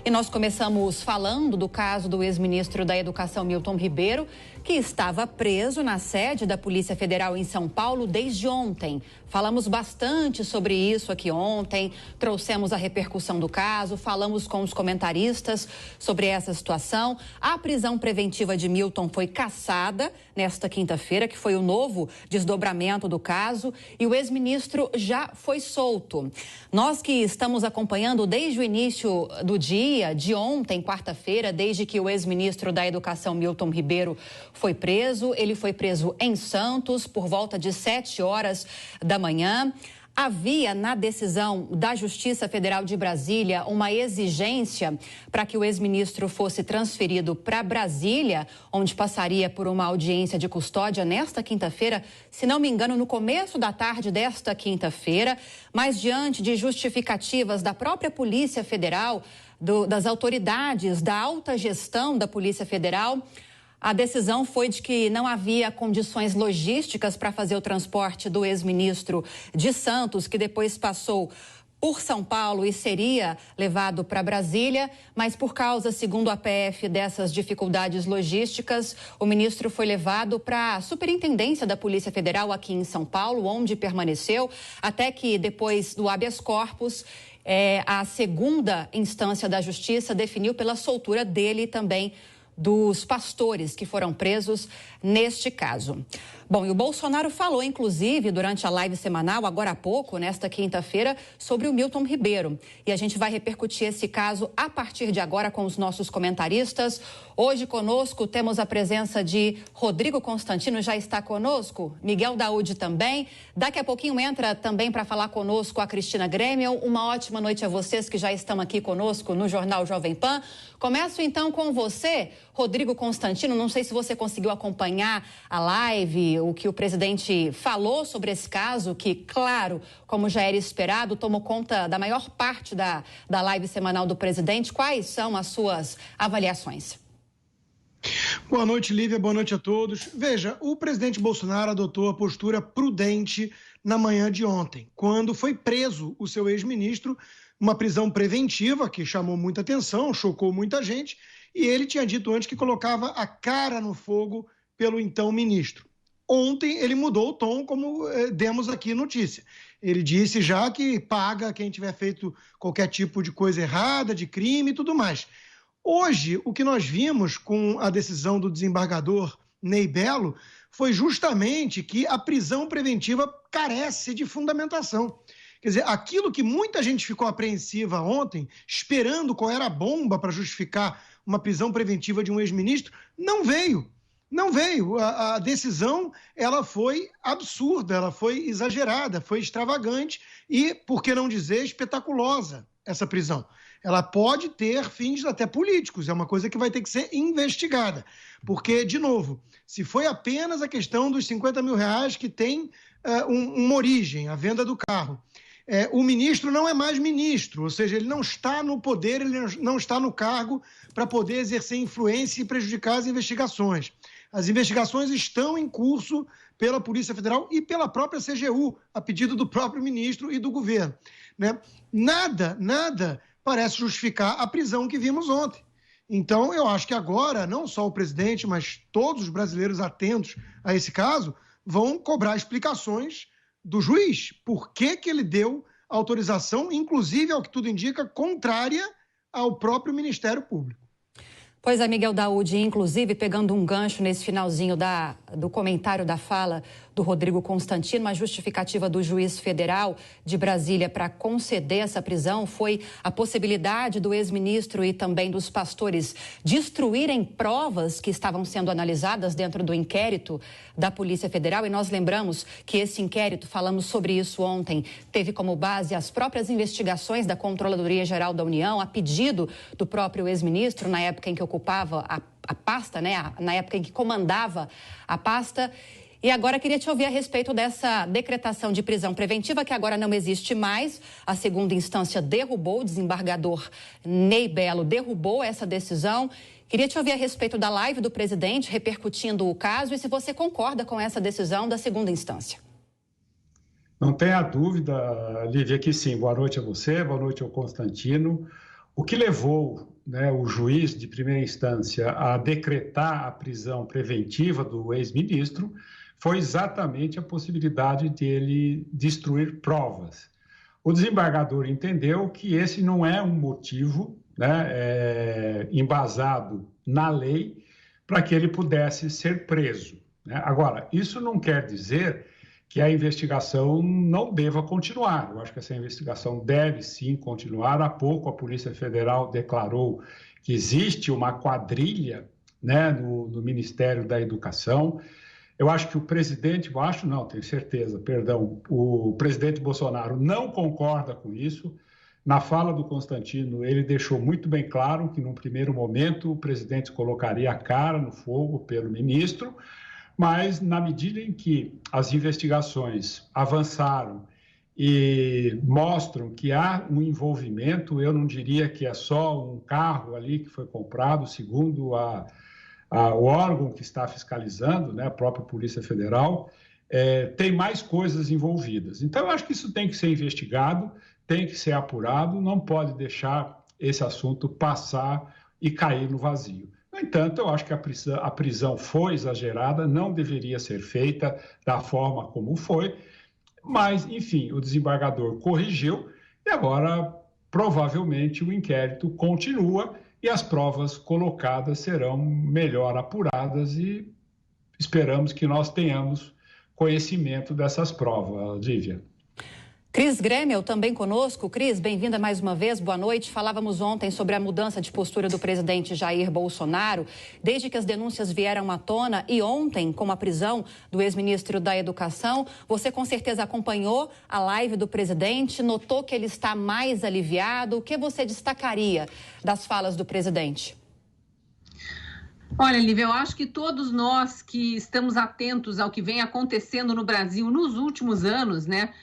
E nós começamos falando do caso do ex-ministro da Educação, Milton Ribeiro, que estava preso na sede da Polícia Federal em São Paulo desde ontem. Falamos bastante sobre isso aqui ontem, trouxemos a repercussão do caso, falamos com os comentaristas sobre essa situação. A prisão preventiva de Milton foi cassada nesta quinta-feira, que foi o novo desdobramento do caso, e o ex-ministro já foi solto. Nós que estamos acompanhando desde o início do dia, de ontem, quarta-feira, desde que o ex-ministro da Educação, Milton Ribeiro, foi preso. Ele foi preso em Santos por volta de 7 horas da manhã. Havia na decisão da Justiça Federal de Brasília uma exigência para que o ex-ministro fosse transferido para Brasília, onde passaria por uma audiência de custódia nesta quinta-feira, se não me engano, no começo da tarde desta quinta-feira, mas diante de justificativas da própria Polícia Federal, das autoridades da alta gestão da Polícia Federal, a decisão foi de que não havia condições logísticas para fazer o transporte do ex-ministro de Santos, que depois passou por São Paulo e seria levado para Brasília, mas por causa, segundo a PF, dessas dificuldades logísticas, o ministro foi levado para a Superintendência da Polícia Federal aqui em São Paulo, onde permaneceu, até que depois do habeas corpus, a segunda instância da Justiça definiu pela soltura dele e também dos pastores que foram presos neste caso. Bom, e o Bolsonaro falou, inclusive, durante a live semanal, agora há pouco, nesta quinta-feira, sobre o Milton Ribeiro. E a gente vai repercutir esse caso a partir de agora com os nossos comentaristas. Hoje conosco temos a presença de Rodrigo Constantino, já está conosco, Miguel Daúde também. Daqui a pouquinho entra também para falar conosco a Cristina Grêmio. Uma ótima noite a vocês que já estão aqui conosco no Jornal Jovem Pan. Começo então com você, Rodrigo Constantino. Não sei se você conseguiu acompanhar a live, o que o presidente falou sobre esse caso, que, claro, como já era esperado, tomou conta da maior parte da live semanal do presidente. Quais são as suas avaliações? Boa noite, Lívia. Boa noite a todos. Veja, o presidente Bolsonaro adotou a postura prudente na manhã de ontem, quando foi preso o seu ex-ministro, uma prisão preventiva que chamou muita atenção, chocou muita gente, e ele tinha dito antes que colocava a cara no fogo pelo então ministro. Ontem ele mudou o tom, como demos aqui notícia. Ele disse já que paga quem tiver feito qualquer tipo de coisa errada, de crime e tudo mais. Hoje, o que nós vimos com a decisão do desembargador Ney Bello foi justamente que a prisão preventiva carece de fundamentação. Quer dizer, aquilo que muita gente ficou apreensiva ontem, esperando qual era a bomba para justificar uma prisão preventiva de um ex-ministro, não veio. Não veio. A decisão ela foi absurda, ela foi exagerada, foi extravagante e, por que não dizer, espetaculosa essa prisão. Ela pode ter fins até políticos, é uma coisa que vai ter que ser investigada. Porque, de novo, se foi apenas a questão dos 50 mil reais que tem uma origem, a venda do carro, o ministro não é mais ministro, ou seja, ele não está no poder, ele não está no cargo para poder exercer influência e prejudicar as investigações. As investigações estão em curso pela Polícia Federal e pela própria CGU, a pedido do próprio ministro e do governo, né? Nada parece justificar a prisão que vimos ontem. Então, eu acho que agora, não só o presidente, mas todos os brasileiros atentos a esse caso, vão cobrar explicações do juiz. Por que ele deu autorização, inclusive, ao que tudo indica, contrária ao próprio Ministério Público. Pois é, Miguel Daúde, inclusive pegando um gancho nesse finalzinho do comentário da fala do Rodrigo Constantino, a justificativa do juiz federal de Brasília para conceder essa prisão foi a possibilidade do ex-ministro e também dos pastores destruírem provas que estavam sendo analisadas dentro do inquérito da Polícia Federal. E nós lembramos que esse inquérito, falamos sobre isso ontem, teve como base as próprias investigações da Controladoria Geral da União, a pedido do próprio ex-ministro, na época em que ocupava a pasta, né? Na época em que comandava a pasta. E agora queria te ouvir a respeito dessa decretação de prisão preventiva, que agora não existe mais. A segunda instância derrubou, o desembargador Ney Bello derrubou essa decisão. Queria te ouvir a respeito da live do presidente, repercutindo o caso, e se você concorda com essa decisão da segunda instância. Não tenha dúvida, Lívia, que sim. Boa noite a você, boa noite ao Constantino. O que levou né, o juiz de primeira instância a decretar a prisão preventiva do ex-ministro foi exatamente a possibilidade de ele destruir provas. O desembargador entendeu que esse não é um motivo, né, embasado na lei para que ele pudesse ser preso, né? Agora, isso não quer dizer que a investigação não deva continuar. Eu acho que essa investigação deve sim continuar. Há pouco a Polícia Federal declarou que existe uma quadrilha, né, no Ministério da Educação. Eu acho que o presidente, tenho certeza, o presidente Bolsonaro não concorda com isso. Na fala do Constantino, ele deixou muito bem claro que, num primeiro momento, o presidente colocaria a cara no fogo pelo ministro, mas, na medida em que as investigações avançaram e mostram que há um envolvimento, eu não diria que é só um carro ali que foi comprado, segundo o órgão que está fiscalizando, né, a própria Polícia Federal, tem mais coisas envolvidas. Então, eu acho que isso tem que ser investigado, tem que ser apurado, não pode deixar esse assunto passar e cair no vazio. No entanto, eu acho que a prisão foi exagerada, não deveria ser feita da forma como foi, mas, enfim, o desembargador corrigiu e agora, provavelmente, o inquérito continua e as provas colocadas serão melhor apuradas e esperamos que nós tenhamos conhecimento dessas provas, Lívia. Cris Grêmio também conosco. Cris, bem-vinda mais uma vez, boa noite. Falávamos ontem sobre a mudança de postura do presidente Jair Bolsonaro, desde que as denúncias vieram à tona e ontem, com a prisão do ex-ministro da Educação. Você com certeza acompanhou a live do presidente, notou que ele está mais aliviado. O que você destacaria das falas do presidente? Olha, Lívia, eu acho que todos nós que estamos atentos ao que vem acontecendo no Brasil nos últimos anos, né?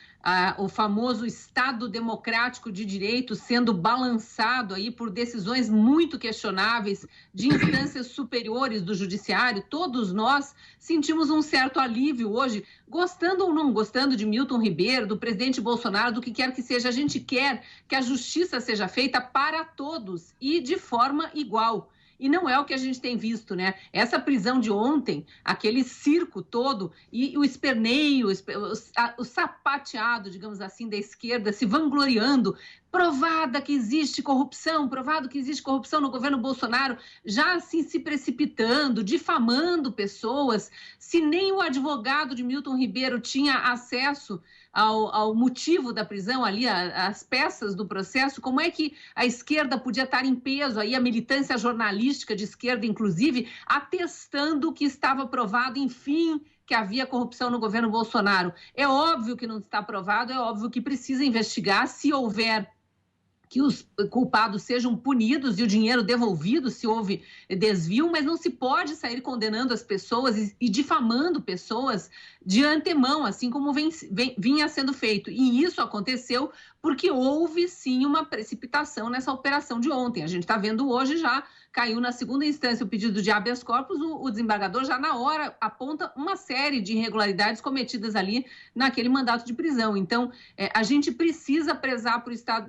O famoso Estado Democrático de Direito sendo balançado aí por decisões muito questionáveis de instâncias superiores do judiciário, todos nós sentimos um certo alívio hoje, gostando ou não gostando de Milton Ribeiro, do presidente Bolsonaro, do que quer que seja. A gente quer que a justiça seja feita para todos e de forma igual. E não é o que a gente tem visto, né? Essa prisão de ontem, aquele circo todo e o esperneio, o sapateado, digamos assim, da esquerda se vangloriando, provado que existe corrupção no governo Bolsonaro, já assim se precipitando, difamando pessoas. Se nem o advogado de Milton Ribeiro tinha acesso ao motivo da prisão ali, as peças do processo, como é que a esquerda podia estar em peso, aí a militância jornalística de esquerda, inclusive, atestando que estava provado, enfim, que havia corrupção no governo Bolsonaro? É óbvio que não está provado, é óbvio que precisa investigar. Se houver que os culpados sejam punidos e o dinheiro devolvido se houve desvio, mas não se pode sair condenando as pessoas e difamando pessoas de antemão, assim como vinha sendo feito. E isso aconteceu porque houve, sim, uma precipitação nessa operação de ontem. A gente está vendo hoje já, caiu na segunda instância o pedido de habeas corpus, o desembargador já na hora aponta uma série de irregularidades cometidas ali naquele mandato de prisão. Então, a gente precisa prezar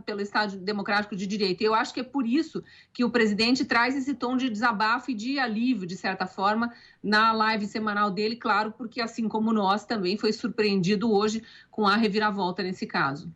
pelo Estado Democrático de Direito. E eu acho que é por isso que o presidente traz esse tom de desabafo e de alívio, de certa forma, na live semanal dele, claro, porque assim como nós também foi surpreendido hoje com a reviravolta nesse caso.